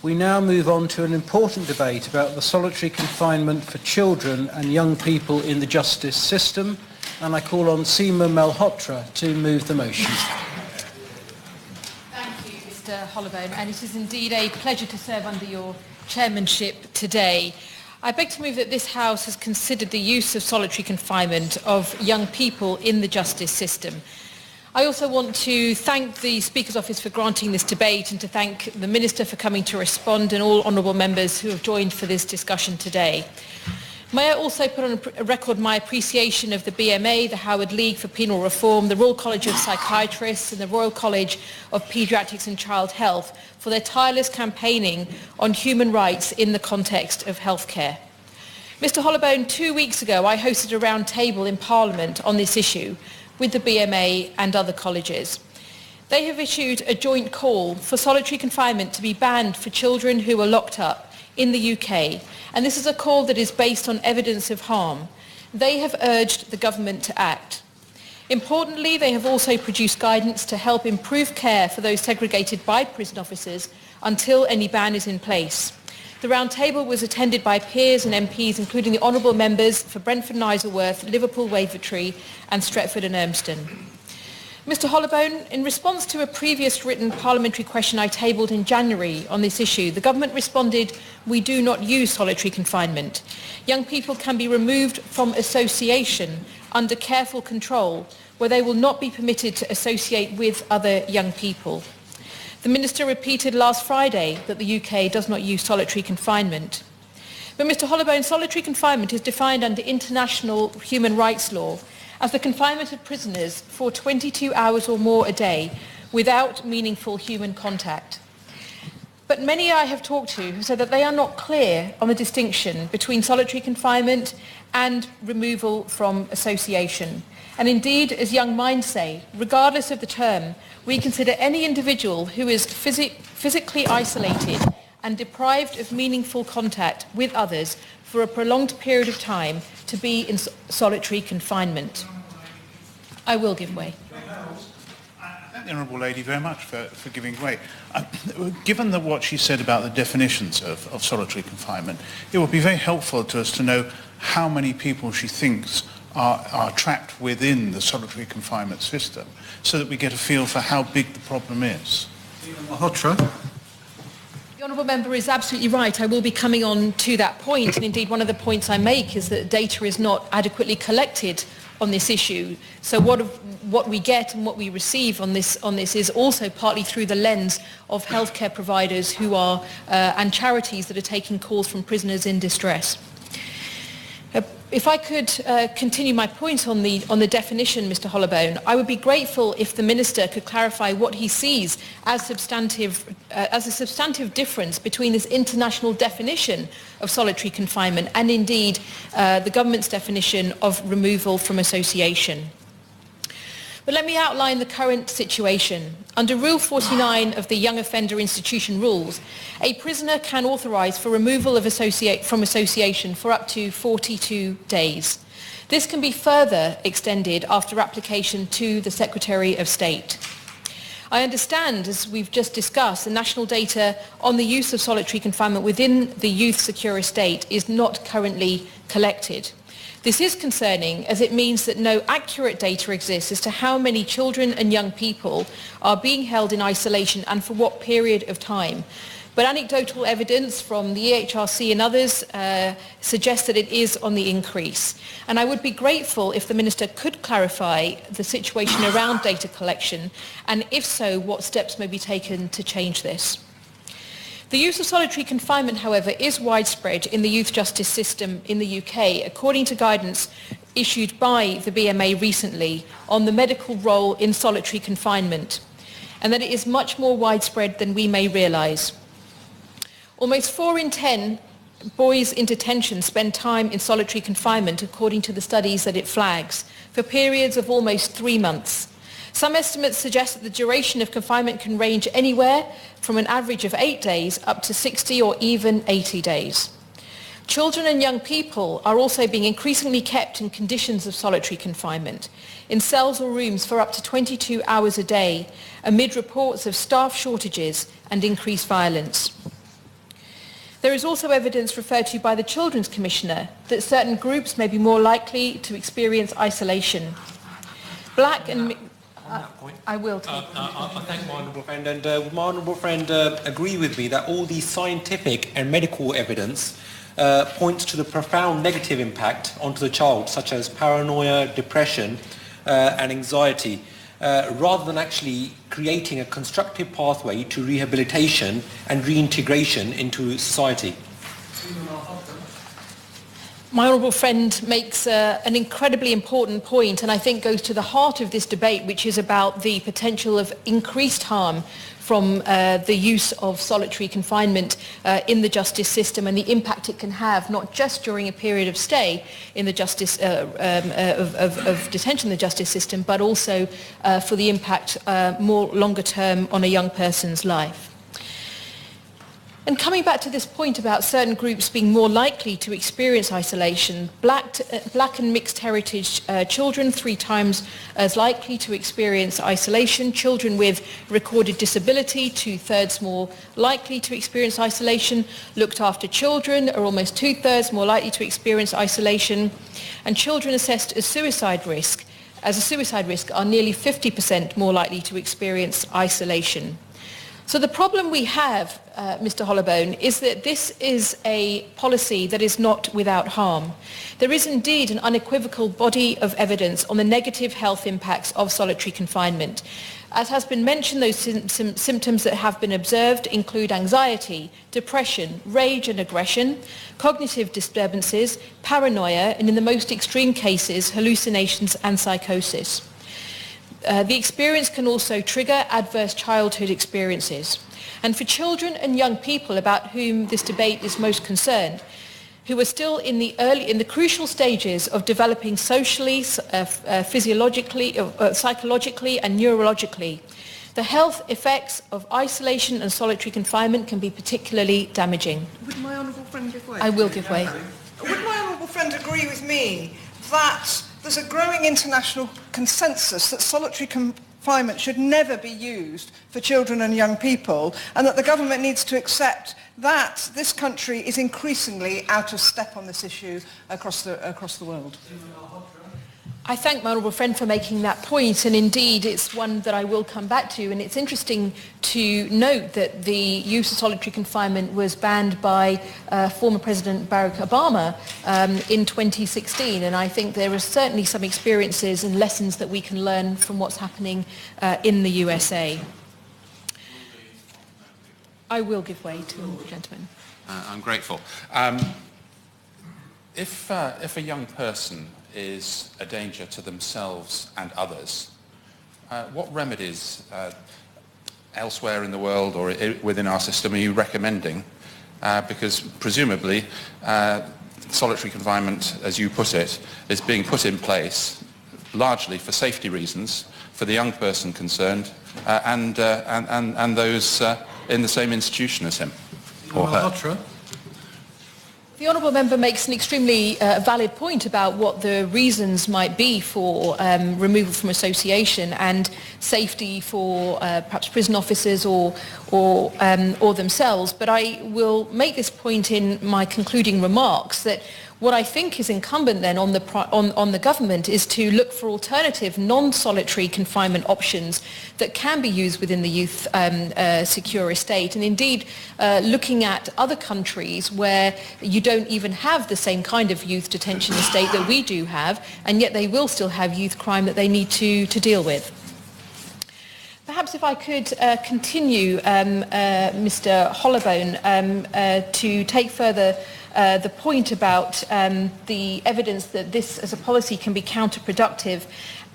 We now move on to an important debate about the solitary confinement for children and young people in the justice system, and I call on Seema Malhotra to move the motion. Thank you, Mr. Holloway, and it is indeed a pleasure to serve under your chairmanship today. I beg to move that this House has considered the use of solitary confinement of young people in the justice system. I also want to thank the Speaker's Office for granting this debate and to thank the Minister for coming to respond and all honourable members who have joined for this discussion today. May I also put on a record my appreciation of the BMA, the Howard League for Penal Reform, the Royal College of Psychiatrists and the Royal College of Paediatrics and Child Health for their tireless campaigning on human rights in the context of healthcare. Mr. Holloway, 2 weeks ago I hosted a round table in Parliament on this issue with the BMA and other colleges. They have issued a joint call for solitary confinement to be banned for children who are locked up in the UK, and this is a call that is based on evidence of harm. They have urged the government to act. Importantly, they have also produced guidance to help improve care for those segregated by prison officers until any ban is in place. The round table was attended by peers and MPs, including the honourable members for Brentford and Isleworth, Liverpool, Wavertree and Stretford and Urmston. Mr. Holloway, in response to a previous written parliamentary question I tabled in January on this issue, the government responded, "We do not use solitary confinement. Young people can be removed from association under careful control, where they will not be permitted to associate with other young people." The Minister repeated last Friday that the UK does not use solitary confinement. But Mr. Holloway, solitary confinement is defined under international human rights law as the confinement of prisoners for 22 hours or more a day without meaningful human contact. But many I have talked to have said that they are not clear on the distinction between solitary confinement and removal from association. And indeed, as young minds say, regardless of the term, we consider any individual who is physically isolated and deprived of meaningful contact with others for a prolonged period of time to be in solitary confinement. I will give way. I thank the Honourable Lady very much for giving way. Given what she said about the definitions of solitary confinement, it would be very helpful to us to know how many people she thinks are trapped within the solitary confinement system, so that we get a feel for how big the problem is. Malhotra. The honourable member is absolutely right. I will be coming on to that point, and indeed one of the points I make is that data is not adequately collected on this issue. So what we get and what we receive on this is also partly through the lens of healthcare providers who are and charities that are taking calls from prisoners in distress. If I could continue my point on the definition, Mr. Holloway, I would be grateful if the Minister could clarify what he sees as a substantive difference between this international definition of solitary confinement and indeed the government's definition of removal from association. But let me outline the current situation. Under Rule 49 of the Young Offender Institution Rules, a prisoner can authorise for removal from association for up to 42 days. This can be further extended after application to the Secretary of State. I understand, as we've just discussed, the national data on the use of solitary confinement within the youth secure estate is not currently collected. This is concerning as it means that no accurate data exists as to how many children and young people are being held in isolation and for what period of time. But anecdotal evidence from the EHRC and others suggests that it is on the increase. And I would be grateful if the Minister could clarify the situation around data collection, and if so, what steps may be taken to change this. The use of solitary confinement, however, is widespread in the youth justice system in the UK, according to guidance issued by the BMA recently on the medical role in solitary confinement, and that it is much more widespread than we may realise. Almost 4 in 10 boys in detention spend time in solitary confinement, according to the studies that it flags, for periods of almost 3 months. Some estimates suggest that the duration of confinement can range anywhere from an average of 8 days up to 60 or even 80 days. Children and young people are also being increasingly kept in conditions of solitary confinement, in cells or rooms for up to 22 hours a day, amid reports of staff shortages and increased violence. There is also evidence referred to by the Children's Commissioner that certain groups may be more likely to experience isolation. Black and... On that point, I will. I thank my honourable friend, and will my honourable friend agree with me that all the scientific and medical evidence points to the profound negative impact onto the child, such as paranoia, depression and anxiety, rather than actually creating a constructive pathway to rehabilitation and reintegration into society? My honourable friend makes an incredibly important point, and I think goes to the heart of this debate, which is about the potential of increased harm from the use of solitary confinement in the justice system, and the impact it can have, not just during a period of stay in the justice of detention in the justice system, but also for the impact more longer term on a young person's life. And coming back to this point about certain groups being more likely to experience isolation, black and mixed heritage children 3 times as likely to experience isolation, children with recorded disability 2/3 more likely to experience isolation, looked after children are almost 2/3 more likely to experience isolation, and children assessed as a suicide risk are nearly 50% more likely to experience isolation. So the problem we have, Mr. Hollowbone, is that this is a policy that is not without harm. There is indeed an unequivocal body of evidence on the negative health impacts of solitary confinement. As has been mentioned, those symptoms that have been observed include anxiety, depression, rage and aggression, cognitive disturbances, paranoia, and in the most extreme cases, hallucinations and psychosis. The experience can also trigger adverse childhood experiences. And for children and young people about whom this debate is most concerned, who are still in the crucial stages of developing socially, physiologically, psychologically and neurologically, the health effects of isolation and solitary confinement can be particularly damaging. Would my honourable friend give way? I will give way. Would my honourable friend agree with me that there's a growing international consensus that solitary confinement should never be used for children and young people, and that the government needs to accept that this country is increasingly out of step on this issue across the world? I thank my honourable friend for making that point, and indeed it's one that I will come back to. And it's interesting to note that the use of solitary confinement was banned by former President Barack Obama in 2016, and I think there are certainly some experiences and lessons that we can learn from what's happening in the USA. I will give way to the gentleman. I'm grateful. If a young person is a danger to themselves and others, what remedies elsewhere in the world or within our system are you recommending? Because presumably solitary confinement, as you put it, is being put in place largely for safety reasons for the young person concerned and those in the same institution as him or her. The honourable member makes an extremely valid point about what the reasons might be for removal from association and safety for perhaps prison officers or themselves. But I will make this point in my concluding remarks that what I think is incumbent then on the government is to look for alternative non-solitary confinement options that can be used within the youth secure estate, and indeed looking at other countries where you don't even have the same kind of youth detention estate that we do have, and yet they will still have youth crime that they need to deal with. Perhaps if I could continue, Mr. Hollowbone, to take further the point about the evidence that this as a policy can be counterproductive,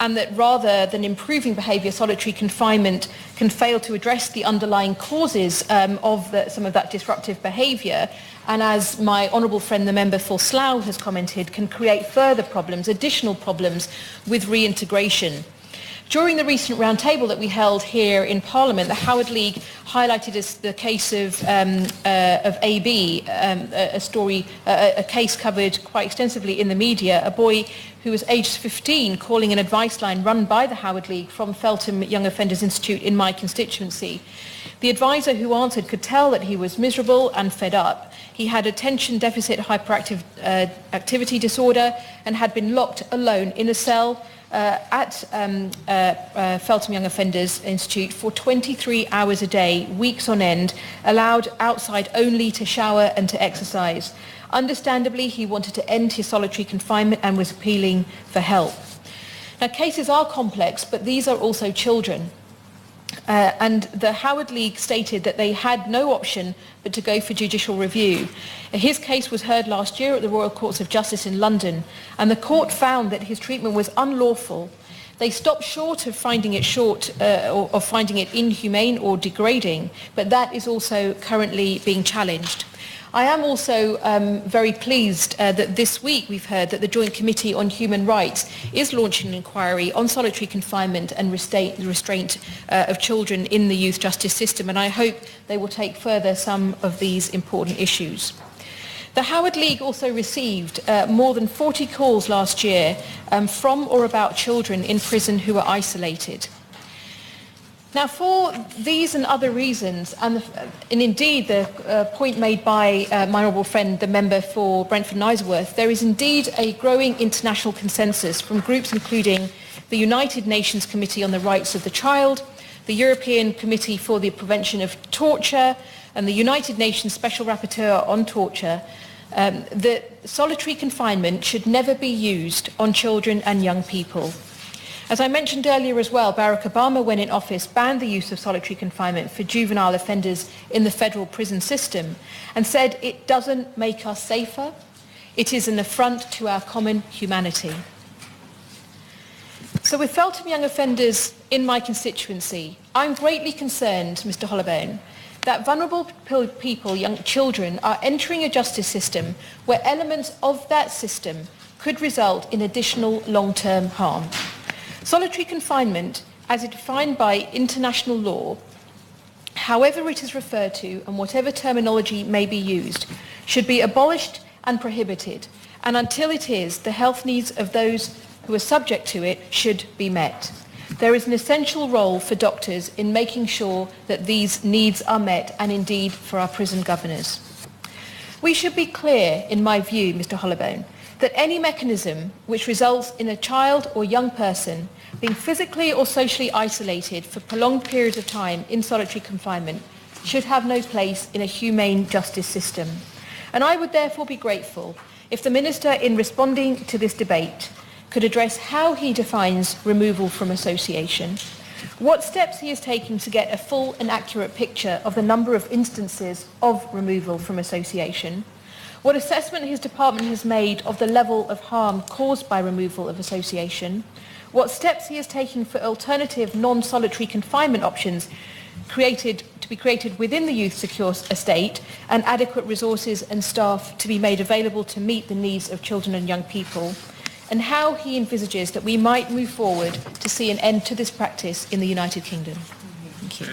and that rather than improving behaviour, solitary confinement can fail to address the underlying causes of some of that disruptive behaviour, and as my honourable friend the member for Slough has commented, can create further problems, additional problems with reintegration. During the recent roundtable that we held here in Parliament, the Howard League highlighted as the case of AB, a case covered quite extensively in the media, a boy who was aged 15 calling an advice line run by the Howard League from Feltham Young Offenders Institute in my constituency. The advisor who answered could tell that he was miserable and fed up. He had attention deficit hyperactive activity disorder and had been locked alone in a cell at Feltham Young Offenders Institute for 23 hours a day, weeks on end, allowed outside only to shower and to exercise. Understandably, he wanted to end his solitary confinement and was appealing for help. Now, cases are complex, but these are also children. And the Howard League stated that they had no option but to go for judicial review. His case was heard last year at the Royal Courts of Justice in London, and the court found that his treatment was unlawful. They stopped short of finding it finding it inhumane or degrading, but that is also currently being challenged. I am also very pleased that this week we've heard that the Joint Committee on Human Rights is launching an inquiry on solitary confinement and restraint of children in the youth justice system, and I hope they will take further some of these important issues. The Howard League also received more than 40 calls last year from or about children in prison who are isolated. Now, for these and other reasons, and indeed the point made by my honourable friend, the member for Brentford-Knighsworth, there is indeed a growing international consensus from groups including the United Nations Committee on the Rights of the Child, the European Committee for the Prevention of Torture, and the United Nations Special Rapporteur on Torture, that solitary confinement should never be used on children and young people. As I mentioned earlier as well, Barack Obama, when in office, banned the use of solitary confinement for juvenile offenders in the federal prison system and said it doesn't make us safer, it is an affront to our common humanity. So with Feltham Young Offenders in my constituency, I'm greatly concerned, Mr. Holloway, that vulnerable people, young children, are entering a justice system where elements of that system could result in additional long-term harm. Solitary confinement, as defined by international law, however it is referred to and whatever terminology may be used, should be abolished and prohibited, and until it is, the health needs of those who are subject to it should be met. There is an essential role for doctors in making sure that these needs are met, and indeed for our prison governors. We should be clear, in my view, Mr. Holloway, that any mechanism which results in a child or young person being physically or socially isolated for prolonged periods of time in solitary confinement should have no place in a humane justice system. And I would therefore be grateful if the Minister, in responding to this debate, could address how he defines removal from association, what steps he is taking to get a full and accurate picture of the number of instances of removal from association, what assessment his department has made of the level of harm caused by removal of association, what steps he is taking for alternative non-solitary confinement options to be created within the Youth Secure Estate, and adequate resources and staff to be made available to meet the needs of children and young people, and how he envisages that we might move forward to see an end to this practice in the United Kingdom. Thank you.